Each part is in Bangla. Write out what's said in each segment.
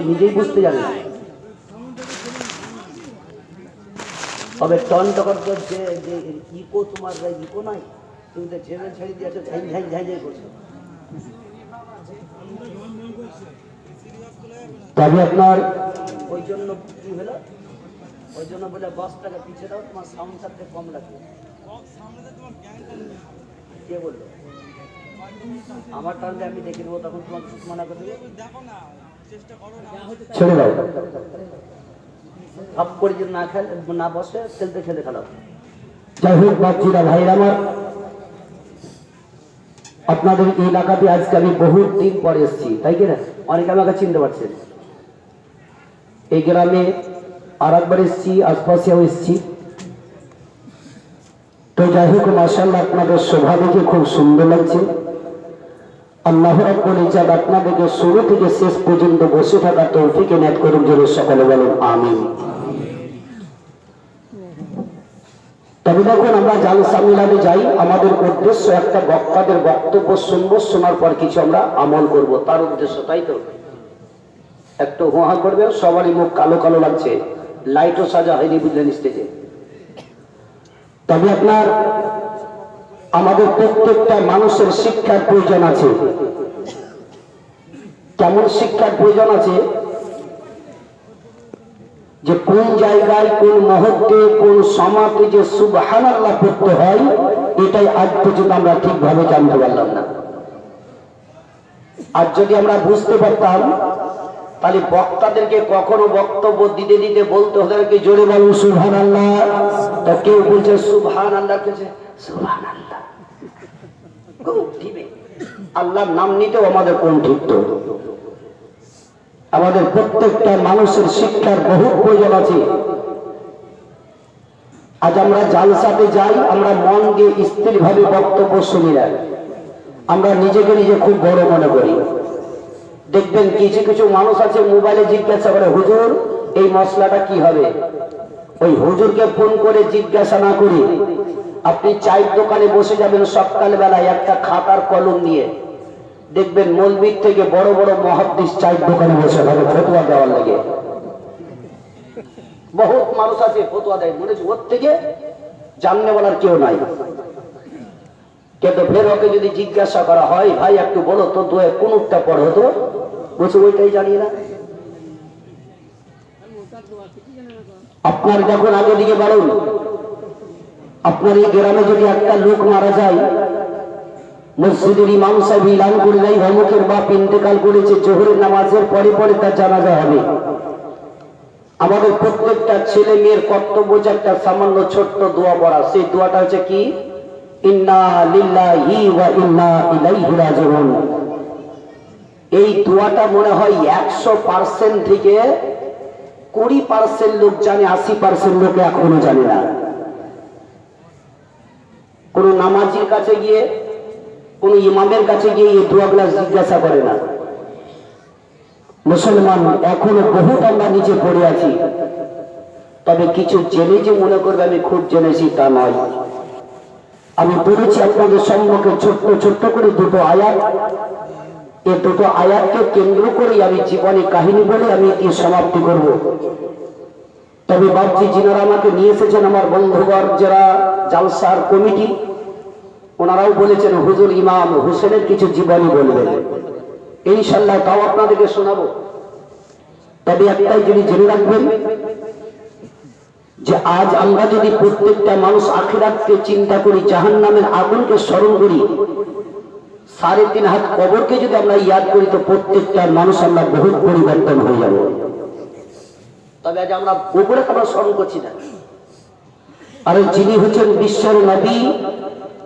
নিজেই বুঝতে জানে না। তবে টনটকর করছে যে ইকো, তোমার ইকো নাই, তুমি তো ঝেড়ে ছেড়ে দিয়েছো, ঝাই ঝাই ঝাই ঝাই করছো। তবে আপনার ওই জন্য কি হলো, ওই জন্য বলে বসটাকে পিছিয়ে দাও, তোমার সাউন্ড থাকতে কম লাগবে। কে বললো? আমার টার্মে আমি দেখে নেবো, তখন তোমাকে মানা করে দেবো। ছেড়ে দাও, ভাব করে যদি না খেলে না বসে, খেলতে খেলে খেলাও। যাই হোক বাচ্চিরা, ভাইরা আমার, আপনাদের এই এলাকাতে আজকে আমি বহুত দিন পরে এসেছি, তাই কিনা? অনেকে আমাকে চিনতে পারছেন। এই গ্রামে আর একবার এসেছি, আশপাশেও এসেছি। তো যাই হোক, মাশাআল্লাহ আপনাদের শোভা দেখে খুব সুন্দর লাগছে। আল্লাহ রাব্বুল ইজ্জত আপনাদেরকে শুরু থেকে শেষ পর্যন্ত বসে থাকার তৌফিক এনায়েত করুন, জোরে সকলে বলুন আমিন। তবে দেখুন, আমরা জালসা মিলানে যাই, আমাদের উদ্দেশ্য একটা বক্তাদের বক্তব্য শুনবো, শোনার পর কিছু আমরা আমল করব, তার উদ্দেশ্য, তাই তো? একটু হোহা করবেন, সবারই মুখ কালো কালো লাগছে, লাইটও সাজা হয়নি বুঝলেন স্টেজে। তবে আপনার আমাদের প্রত্যেকটা মানুষের শিক্ষার প্রয়োজন আছে। কেমন শিক্ষার প্রয়োজন আছে? যে কোন জায়গায়, কোন মুহূর্তে, কোন সময়তে যে সুবহানাল্লাহ পড়তে হয়, এটাই আজ পর্যন্ত আমরা ঠিকভাবে জানতে পারলাম না। আর যদি আমরা বুঝতে পারতাম, তাহলে বক্তাদেরকে কখনো বক্তব্য দিতে দিতে বলতে হতো কি, জোরে বলুন সুবহানাল্লাহ। তো কেউ বলছে সুবহানাল্লাহ, কেছে সুবহানাল্লাহ, খুব দিবে। আল্লাহর নাম নিতেও আমাদের কোন ঠিক তো? আমাদের প্রত্যেকটা মানুষের শিক্ষার বহু প্রয়োজন আছে। আজ আমরা জালসাতে যাই, আমরা মন দিয়ে স্থির ভাবে বক্তব্য শুনি না, আমরা নিজেকে নিজে খুব বড় মনে করি। দেখবেন কিছু কিছু মানুষ আছে মোবাইলে জিজ্ঞাসা করে, হুজুর এই মশলাটা কি হবে? ওই হুজুরকে ফোন করে জিজ্ঞাসা না করে আপনি চায়ের দোকানে বসে যাবেন সকাল বেলায় একটা খাতার কলম নিয়ে, দেখবেন মৌলবীর থেকে বড় বড় মুহাদ্দিস চায়ের দোকানে বসে থাকে ফতোয়া দেওয়ার লাগে। বহুত মানুষ আছে ফতোয়া দেয়, মনে হচ্ছে ওর থেকে জাননে বলার কেউ নাই। কিন্তু ফের ওকে যদি জিজ্ঞাসা করা হয়, ভাই একটু বলো তো দোয়ে কোনটা পড় হতো, বলছে ওইটাই জানি না। আপনার যখন আগে দিকে বাড়ুন, আপনার এই গ্রামে যদি একটা লোক মারা যায়, মসজিদের ইমাম সাহেব ইলান করে দেয় অমুকের বাপ ইন্তেকাল করেছে, জোহরের নামাজের পরে পরে তার জানাজা হবে। আমাদের প্রত্যেকটা ছেলে মেয়ের কর্তব্য যে একটা সামান্য ছোট্ট দোয়া পড়া, সেই দোয়াটা হচ্ছে কি, ইন্না লিল্লাহি ওয়া ইন্না ইলাইহি রাজিউন। এই দোয়াটা মনে হয় 100% থেকে 20% লোক জানে, 80% লোক এখনো জানে না। কোন নামাজির কাছে গিয়ে, কোন ইমামের কাছে গিয়ে এই দোয়াগুলা জিজ্ঞাসা করে না। মুসলমান এখনো বহুত আমরা নিচে পড়ে আছি। তবে কিছু জেনে যে মনে করবে আমি খুব জেনেছি, তা নয়। আমি পড়েছি আপনাদের সম্মুখে ছোট্ট ছোট্ট করে দুটো আয়াত। এই দুটো আয়াতকে কেন্দ্র করে আমি জীবনে কাহিনী বলে আমি এটি সমাপ্তি করব। তবে ভাবছি যিনারা আমাকে নিয়ে এসেছেন, আমার বন্ধুবর যারা জালসার কমিটি, ওনারাও বলেছেন হুজুর ইমাম হোসেনের কিছু জীবনী বলবেন, ইনশাআল্লাহ তাও আপনাদেরকে শোনাবো। তবে একটাই যদি জেনে রাখবেন, যে আজ আমরা যদি প্রত্যেকটা মানুষ আখিরাতকে চিন্তা করি, জাহান্নামের আগুনকে স্মরণ করি, 3.5 হাত কবরকে যদি আমরা ইয়াদ করি, তো প্রত্যেকটা মানুষ আমরা বহুত পরিবর্তন হয়ে যাব। তবে আজ আমরা উপরে আমরা স্মরণ করছি না। আর যিনি হচ্ছেন বিশ্বের নবী,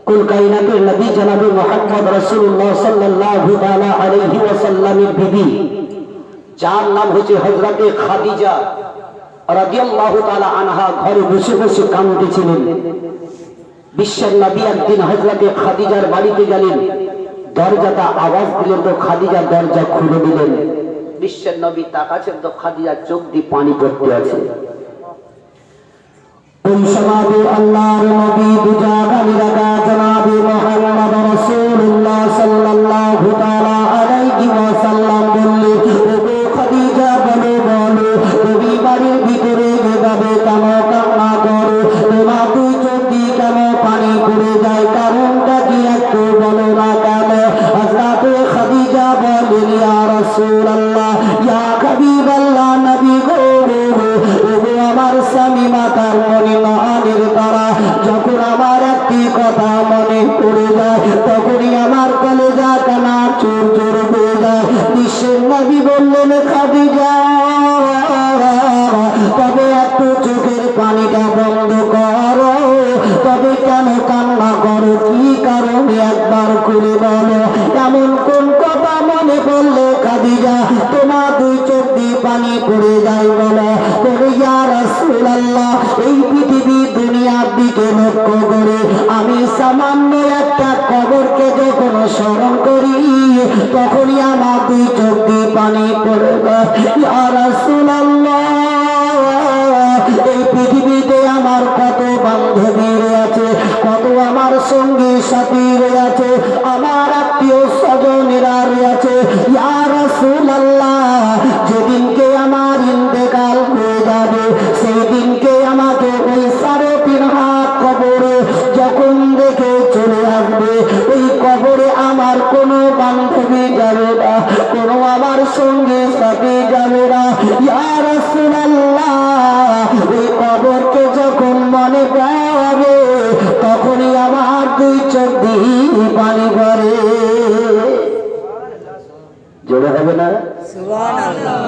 কুল কায়নাতের নবী জনাবে মুহাম্মদ রাসূলুল্লাহ সাল্লাল্লাহু তাআলা আলাইহি ওয়াসাল্লামের বিবি, যার নাম হচ্ছে হযরতে খাদিজা রাদিয়াল্লাহু তাআলা আনহা, ঘরে বসে বসে কাঁদতেছিলেন। বিশ্বের নবী একদিন হযরতে খাদিজার বাড়িতে গেলেন, দরজাটা আওয়াজ দিলেন, তো খাদিজা দরজা খুলে দিলেন। বিশ্বের নবী তাকাচ্ছেন, তো খাদিজার চোখ দিয়ে পানি পড়তে আছে। ওই সমাবে আল্লাহর নবী দুজাহানের রাজা জনাবে মুহাম্মদ রাসূলুল্লাহ সাল্লাল্লাহু তাআলা আলাইহি ওয়াসাল্লাম বললেন, ওগো খাদিজা খাদিজা, তবে একটু চোখের পানিটা বন্ধ করো, তবে কেন কান্না করো, কি কারণে একবার খুলে বলো। এমন কোন কথা মনে পড়লে খাদিজা তোমার দুই চোখ দিয়ে পানি পড়ে যায় বলো। তবে ইয়া রাসূলুল্লাহ, এই পৃথিবী দুনিয়ার দিকে লক্ষ্য করে আমি সামান্য একটা কবরকে যখন স্মরণ করি তখনই আমার দুই চোখ দিয়ে পানি পড়ে যায়। ইয়া রাসূলুল্লাহ, এই পৃথিবীতে আমার কত বান্ধবী রয়েছে, কত আমার সঙ্গী সাথী রয়েছে, আমার আত্মীয় স্বজনেরা রয়েছে। ইয়া রাসূলুল্লাহ, যেদিনকে আমার ইন্তেকাল হয়ে যাবে সেই দিনকে আমাকে ওই 3.5 হাত কবরে যখন দেখে চলে আসবে, ওই কবরে আমার কোনো বান্ধবী যাবে না, কোনো আমার সঙ্গী সাথী যাবে না। ইয়া রাসূলুল্লাহ, ওই কবরকে যখন মনে পড়ে তখনই আমার দুই চোখ দিয়ে পানি পড়ে। জোরে হবে না? সুবহানাল্লাহ।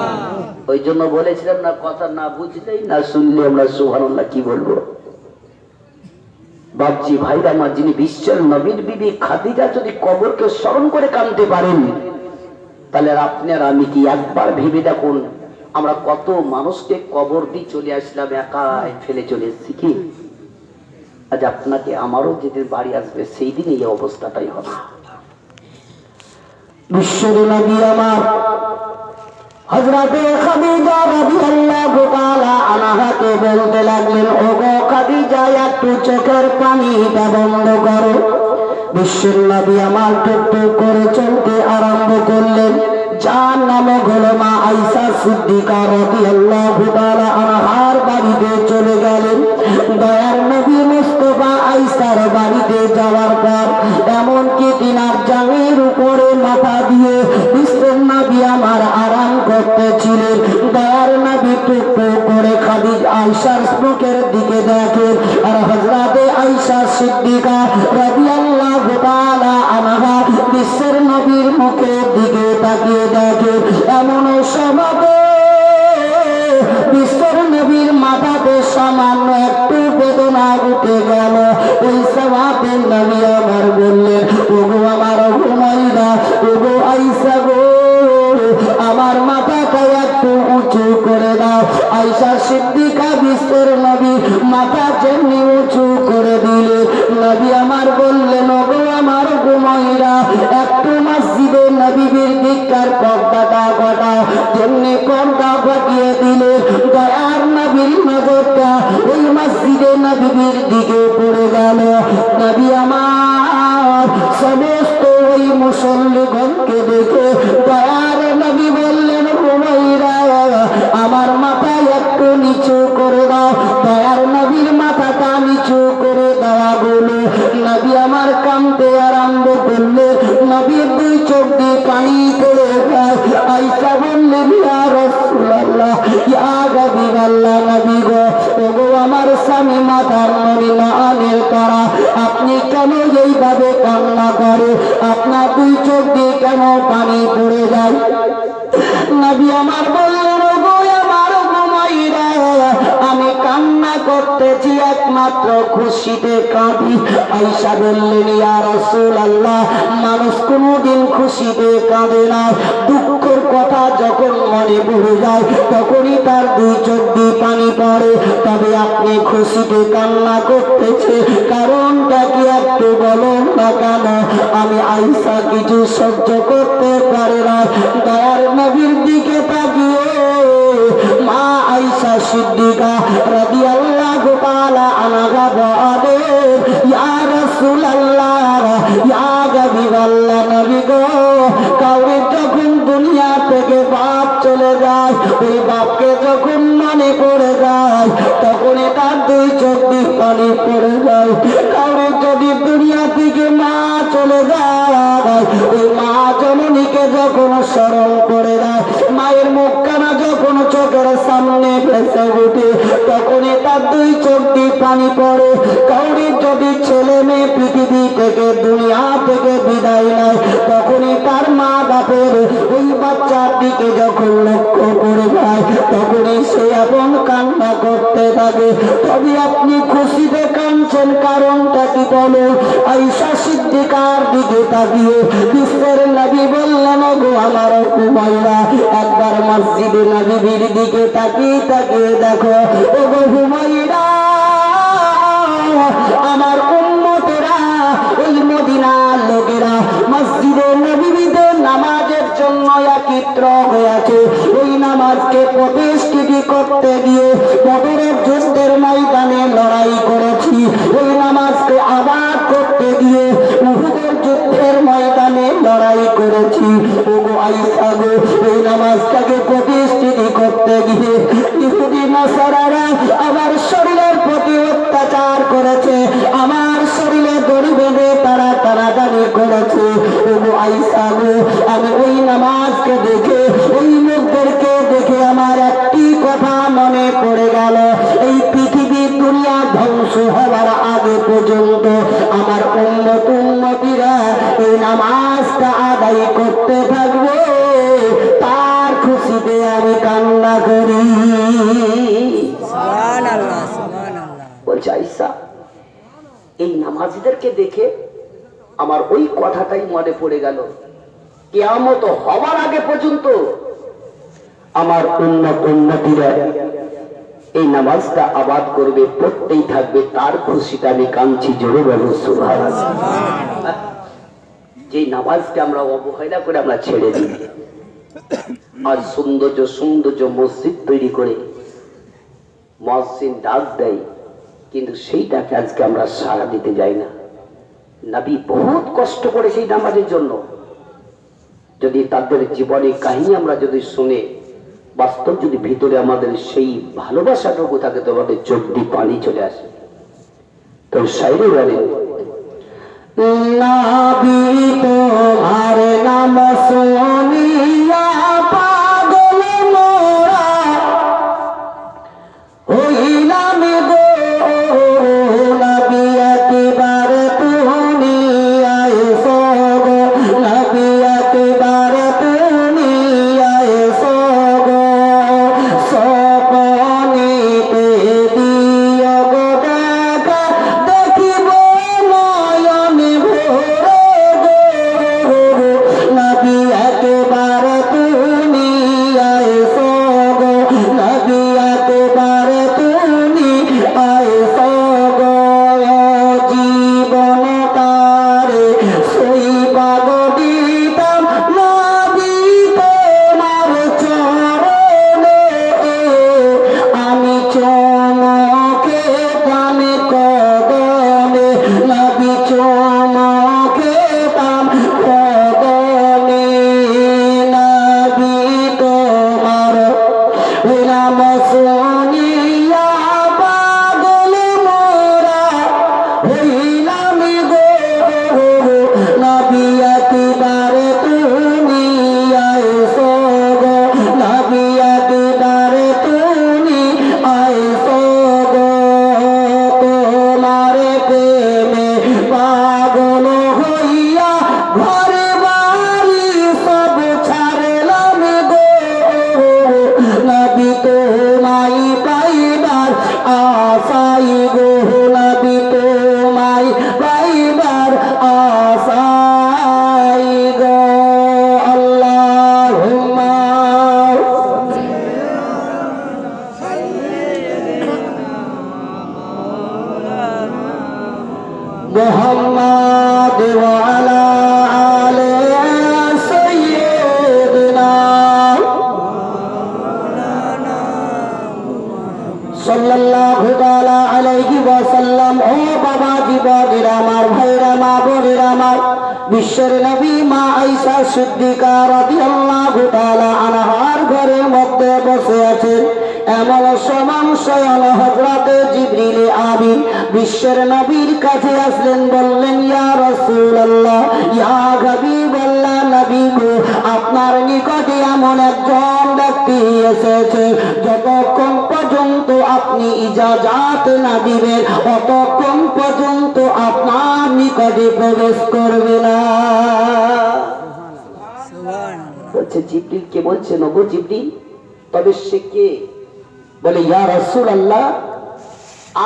ওই জন্য বলেছিলাম না, কথা না বুঝলেই না শুনলে আমরা সুবহানাল্লাহ কি বলবো। বাপজি ভাইরা আমার, যিনি বিশ্বের নবীর বিবি খাদিজা যদি কবরকে স্মরণ করে কাঁদতে পারেন, তাহলে আপনি আর আমি কি একবার ভেবে দেখুন, আমরা কত মানুষকে কবর দিয়ে চলে আসলাম, একাই ফেলে চলে এসেছি কি? আজ আপনাকে আমারও যেদিন বাড়ি আসবে সেই দিন এই অবস্থাটাই হবে। বিশ্বের নবী আমার হযরতে খাদিজা রাদিয়াল্লাহু তাআলা আনহাকে বলতে লাগলেন, ওগো খাদিজা, একটু চোখের পানিটা বন্ধ করো। বিশ্বের নবী আমার টুকটুক করে চলতে আরম্ভ করলেন। যার নাম হলো মা আয়েশা সিদ্দিকা রাদিয়াল্লাহু তাআলা আনহার বাড়িতে চলে গেলেন। দয়ার নবী মুস্তাফা আয়েশার বাড়িতে যাওয়ার পর এমনকি তিনার জামির উপরে মাথা দিয়ে বিশ্বের নবী আমার আরাম করতেছিলেন। দয়ার নবী টুকটুক করে খাদিজা আয়েশার মুখের দিকে দেখেন, আর হযরতে আয়েশা সিদ্দিকা রাদিয়াল্লাহু তাআলা আনহা বিশ্বের নবীর মুখের দিকে তাকিয়ে দেখেন। এমন সময় বিশ্বের নবীর মাথাতে সামান্য একটু বেদনা উঠে গেল। ওই সময় নবী আমার বললেন, ওগো আমার ঘুমাইরা, ওগো আয়েশা গো, আমার মাথাটা একটু উঁচু করে দাও। আয়েশা সিদ্দিকা বিশ্বের নবী মাথা যেমনি উঁচু করে দিলে, নবী আমার বললেন, ওগো আমার ঘুমাইরা, একটু মসজিদে নবীর দিককার পর্দাটা ঘটাও। যেমনি পর্দা ঘটিয়ে দিলে দয়ার নবীর নজরটা ওই মসজিদে নবীর দিকে পড়ে গেল। নবী আমার সমস্ত ওই মুসল্লিগণকে দেখে দয়ার নবী বললেন, ঘুমাইরা, আমার মাথায় একটু নিচু করে দাও। দয়ার নবীর মাথাটা নিচু করে দেওয়া বলে নবী আমার কাঁদতে আরম্ভ করলে। নবীর দুই চোখ দিয়ে পানি পড়ে যায়। আয়েশা বললেন, ইয়া রাসূলুল্লাহ, ইয়া হাবিবাল্লাহ, নবী গো, ওগো আমার স্বামী মাথার নবী নানের তারা, আপনি কেন এইভাবে কান্না করে? আপনার দুই চোখ দিয়ে কেন পানি পড়ে যায়? নবী আমার বললেন, ওগো আমার ঘুমাইরা, আমি কান্না করতেছি একমাত্র খুশিতে কাঁদি। আয়েশা বললেন, ইয়া রাসূলুল্লাহ, মানুষ কোনদিন খুশিতে কাঁদে না, দুঃখের কথা যখন মনে পড়ে যায় তখনই তার দুই চোখ দিয়ে পানি পড়ে। তবে আপনি খুশিতে কান্না করতেছে, কারণটা কি একটু বলুন না কেন? আমি আয়েশা কিছু সহ্য করতে পারে না। দয়ার নবীর দিকে তাকিয়ে মা আয়েশা সিদ্দিকা রাদিয়াল্লাহু তাআলা আনহা বলেন, ইয়া রাসূলুল্লাহ, ইয়া হাবিবাল্লাহ, নবী গো, কাউরে যখন দুনিয়া থেকে বাপ চলে যায়, ওই বাপকে যখন মনে পড়ে যায় তখনই তার দুই চোখ দিয়ে পানি পড়ে যায়। কাউরে যদি দুনিয়া থেকে মা চলে যায়, ওই মা জননীকে যখন স্মরণ করে দেয়, মায়ের মুখখানা যখন চোখের সামনে ভেসে ওঠে তখনই তার দুই চোখ দিয়ে পানি পড়ে, কাউরির যদি ছেলে মেয়ে পৃথিবী থেকে দুনিয়া থেকে বিদায় নেয়, তখনই তার মা বাপের ওই বাচ্চার দিকে যখন লক্ষ্য করে যায়, তখনই সে এমন কান্না করতে থাকে। তবে আপনি খুশিতে কাঁদছেন, কারণটা কি বলো? আয়েশা সিদ্দিকার দিকে তাকিয়ে বিশ্বের নবী বললেন, গো আমার হুমায়রা, একবার মসজিদে নববীর দিকে তাকিয়ে তাকিয়ে দেখো। ও গো হুমায়রা, আমার উম্মতেরা, ওই মদিনার লোকেরা মসজিদে নববীতে নামাজের জন্য একত্র হয়েছে। ওই নামাজকে প্রতিষ্ঠিত করতে গিয়ে বদরের যুদ্ধের ময়দানে লড়াই করেছি। ওই নামাজকে আবাদ করতে গিয়ে উহুদের যুদ্ধের ময়দানে লড়াই করেছি। ওগো আয়েশা গো, ওই নামাজটাকে প্রতিষ্ঠিত করতে গিয়ে ইহুদি নাসারারা আমার শরীরের প্রতি অত্যাচার করেছে, আমার শরীরে দড়ি বেঁধে তারা টানাটানি করেছে। ওগো আয়েশা গো, আমি ওই নামাজকে দেখে, ওই লোকদেরকে দেখে আমার একটি কথা মনে পড়ে গেল, এই পৃথিবীর দুনিয়া ধ্বংস হওয়ার আগে পর্যন্ত আমার উম্মতীরা এই নামাজটা আদায় করতে থাকবে, তার খুশিতে আমি কান্না করি। বলছে আয়েশা, এই নামাজীদেরকে দেখে আমার ওই কথাটাই মনে পড়ে গেল, কিয়ামত হওয়ার আগে পর্যন্ত আমার উম্মতীরা এই নামাজটা আবাদ করবে, পড়তেই থাকবে, তার খুশিটা আমি কাঁদছি। জোরে বলো সুবহানাল্লাহ। যে নামাজকে আমরা অবহেলা করে আমরা ছেড়ে দিই, আর সৌন্দর্য মসজিদ তৈরি করে মুয়াজ্জিন ডাক দেয়, কিন্তু সেইটাকে আজকে আমরা সাড়া দিতে যাই না। নবী বহুত কষ্ট করে সেই নামাজের জন্য। যদি তাদের জীবনের কাহিনী আমরা যদি শুনে, বাস্তব যদি ভিতরে আমাদের সেই ভালোবাসাটুকু থাকে, তো আমাদের চোখ দিয়ে পানি চলে আসে। তো শায়রে বলেন, নবী তোমার নাম শুনিয়া পাগল মোরা হইলাম গো, নবী একবার তুমি আইসো গো, নবী একবার তুমি আইসো গো, সপনেতে দিও গো দেখা, দেখিব নয়নে ভরে গো, নবী একবার তুমি আইসো গো, নবী একবার তুমি আইসো গো, জীবন তারে সইবা গো দিতাম, নবী তোমার চরণে, আমি চমকে তাম কদমে, নবী চমকে তাম কদমে, নবী তোমার নাম শুনিয়া পাগল মোরা হইলাম গো, নবী একবার তুমি আইসো গো, নবী একবার তুমি আইসো গো, তোমার প্রেমে পাগল হইয়া ঘরে বাড়ি সব ছাড়লাম গো, নবী তোমায় পাইবার আশাই গো, নবী তোমায় পাইবার আশাই গো। আল্লাহুম্মা মুহাম্মাদ ওয়া আলা আলি সাইয়্যিদিনা সাল্লাল্লাহু তাআলা আলাইহি ওয়াসাল্লাম। ও বাবা জীবনের আমার, ভাইরা মা বোনেরা আমার, বিশ্বের নবী মা আয়েশা সিদ্দিকা রাদিয়াল্লাহু তাআলা আনহার ঘরের মধ্যে বসে আছেন। এমন সময় স্বয়ং হযরতে জিবরিল আমিন বিশ্বের নবীর কাছে আসলেন, বললেন, ইয়া রাসূলুল্লাহ, ইয়া হাবিবাল্লাহ, নবী গো, আপনার নিকটে এমন একজন ব্যক্তি এসেছে, যতক্ষণ পর্যন্ত আপনি ইজাজত না দিবেন ততক্ষণ পর্যন্ত আপনার নিকটে প্রবেশ করবে না। বলছে জিবরিল কে বলছে, নগো জিবরিল, তবে সে কে? বলে ইয়া রাসূলুল্লাহ,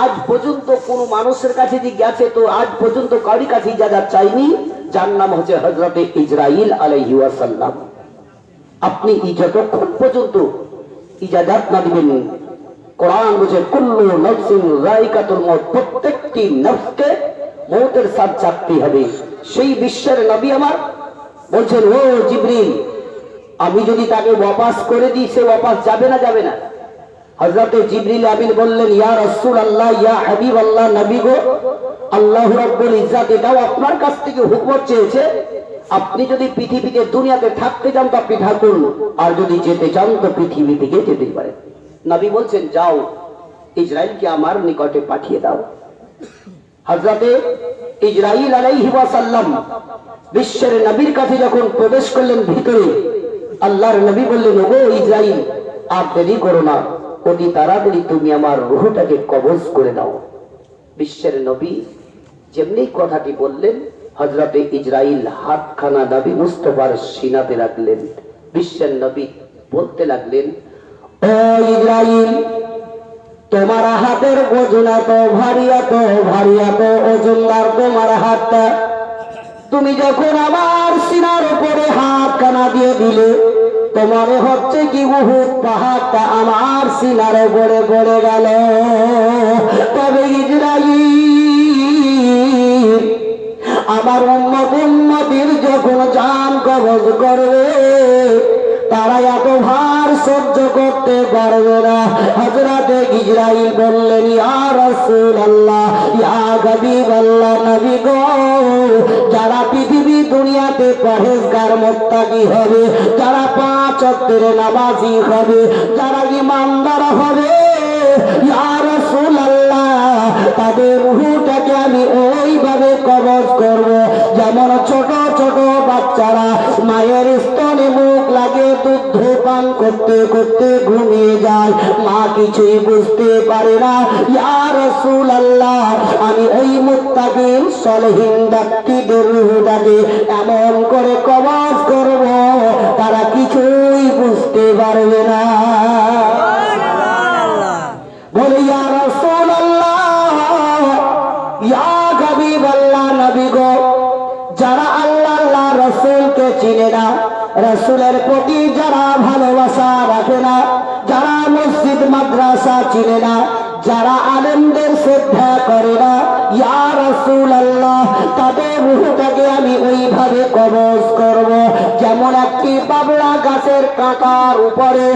আজ পর্যন্ত কোন মানুষের কাছে যে গেছে তো আজ পর্যন্ত কারোর কাছে ইজাজত চাইনি, যার নাম হচ্ছে হযরতে ইসরাইল আলাইহি ওয়াসাল্লাম। আপনি যতক্ষণ পর্যন্ত ইজাজত না দিবেন, কোরআন বলছে কুল্লু নাফসিন যায়িকাতুল মউত, প্রত্যেকটি নফসকে মউতের স্বাদ চাখতে হবে। সেই বিশ্বের নবী আমার বলছেন, ও জিবরিল, আমি যদি তাকে ওয়াপাস করে দিই সে ওয়াপাস যাবে না? যাবে না। হযরতে জিবরিল আমিন বললেন, ইয়া রাসূলুল্লাহ, ইয়া হাবিবাল্লাহ, নবী গো, আল্লাহ রাব্বুল ইজ্জত এটাও আপনার কাছ থেকে হুকুম চেয়েছে, আপনি যদি পৃথিবীতে দুনিয়াতে থাকতে চান তো আপনি থাকুন, আর যদি যেতে চান তো পৃথিবী থেকে যেতে পারেন। নবী বলছেন, যাও ইসরাইলকে আমার নিকটে পাঠিয়ে দাও। হযরতে ইসরাইল আলাইহি ওয়াসাল্লাম বিশ্বের নবীর কাছে যখন প্রবেশ করলেন ভিতরে, আল্লাহর নবী বললেন, ওগো ইসরাইল, আর দেরি করো না, অতি তাড়াতাড়ি তুমি আমার রূহটাকে কবজ করে দাও। বিশ্বের নবী যেমনি কথাটি বললেন, হযরতে ইসরাইল হাতখানা নবী মুস্তাফার সিনাতে রাখলেন। বিশ্বের নবী বলতে লাগলেন, ও ইসরাইল, তোমার হাতের ওজন এত ভারী, এত ভারী, এত ওজনদার তোমার হাতটা, তুমি যখন আমার সিনার উপরে হাতখানা দিয়ে দিলে, তোমার হচ্ছে কি উহুদ পাহাড়টা আমার সিনার উপরে পড়ে গেল। তবে ইসরাইল, আমার উম্মতের যখন জান কবজ করবে তারা এত ভার সহ্য করতে পারবে না। হযরতে ইসরাইল বললেন, ইয়া রাসূলুল্লাহ, ইয়া হাবিবাল্লাহ, নবী গো, যারা পৃথিবী দুনিয়াতে পরহেজগার মুত্তাকি হবে, যারা 5 ওয়াক্তের নামাজি হবে, যারা ঈমানদার হবে, ইয়া রাসূলুল্লাহ, তাদের রূহটাকে আমি ওইভাবে কবজ করব যেমন ছোট ছোট বাচ্চারা মায়ের স্তনে মুখ লাগিয়ে দুধ পান করতে করতে ঘুমিয়ে যায়, মা কিছুই বুঝতে পারে না। ইয়া রাসূলুল্লাহ, আমি ওই মুত্তাকিন সলিহিন ব্যক্তিদের রূহটাকে এমন করে কবজ করব তারা কিছুই বুঝতে পারবে না। বলে ইয়া রাসূলুল্লাহ, ইয়া হাবিবাল্লাহ, নবী গো, যারা আল্লাহ রাসূলকে চিনে না, রাসূলের প্রতি যারা ভালোবাসা রাখে না, যারা মসজিদ মাদ্রাসা চিনে না, যারা আলেমদের শ্রদ্ধা করে না, ইয়া রাসূলুল্লাহ, তাদের রূহটাকে আমি ওইভাবে কবজ করব যেমন একটি বাবলা গাছের কাঁটার উপরে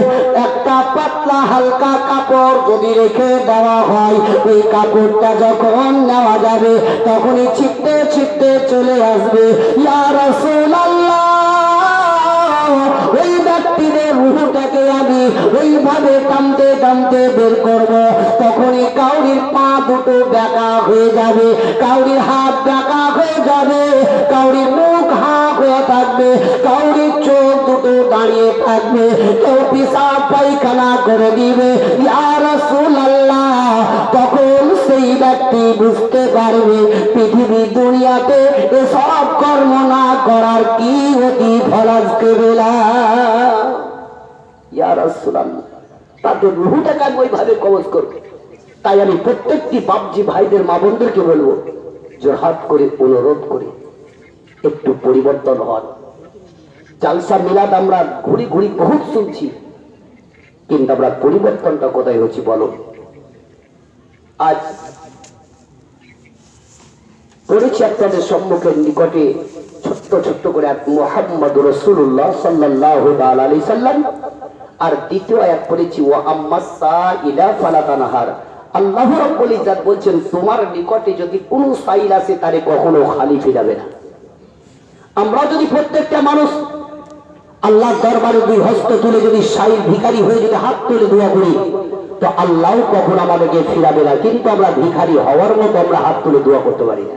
একটা পাতলা হালকা কাপড় যদি রেখে দেওয়া হয়, ওই কাপড়টা যখন নেওয়া যাবে তখনই ছিটতে ছিটতে চলে আসবে। ইয়া রাসূলুল্লাহ, ওই ব্যক্তিদের রূহটাকে আমি ওইভাবে টানতে টানতে বের করব, তখনই কাউরির পা দুটো বেঁকা হয়ে যাবে, কাউরির হাত বেঁকা হয়ে যাবে, কাউরির মুখ হা হয়ে থাকবে, কাউরির চোখ দুটো দাঁড়িয়ে থাকবে, কেউ পেশাব পায়খানা করে দিবে। ইয়া রাসূলুল্লাহ, তখন সেই ব্যক্তি বুঝতে পারবে পৃথিবী দুনিয়াতে এসব কর্ম না করার কি অতি ফলাস কেবেলা। ইয়া রাসূলুল্লাহ, তাদের রূহটাকে আমি ওইভাবে কবজ করবে। তাই আমি প্রত্যেকটি বাপজি ভাইদের, মা বোনদেরকে বলবো, জোরহাত করে অনুরোধ করে একটু পরিবর্তন হন। জালসা মিলাদ আমরা ঘুরি ঘুরি বহুত শুনছি, কিন্তু আমরা পরিবর্তনটা কোথায় হচ্ছে বলো? আজ পড়েছি আপনাদের সম্মুখের নিকটে ছোট্ট ছোট্ট করে মুহাম্মদুর রাসূলুল্লাহ সাল্লাল্লাহু আলাইহি সাল্লাম, আর দ্বিতীয় আয়াত পড়েছি ওয়া আম্মাস সাইলা ফালা তানহার। আল্লাহ রাব্বুল ইজ্জত বলছেন, তোমার নিকটে যদি কোনো সাইল আসে তারে কখনো খালি ফিরাবে না। আমরা যদি প্রত্যেকটা মানুষ আল্লাহর দরবারে দুই হস্ত তুলে যদি সাইল ভিখারি হয়ে যদি হাত তুলে দোয়া করি তো আল্লাহ কখনো আমাদেরকে ফিরাবে না, কিন্তু আমরা ভিখারি হওয়ার মতো আমরা হাত তুলে দোয়া করতে পারি না।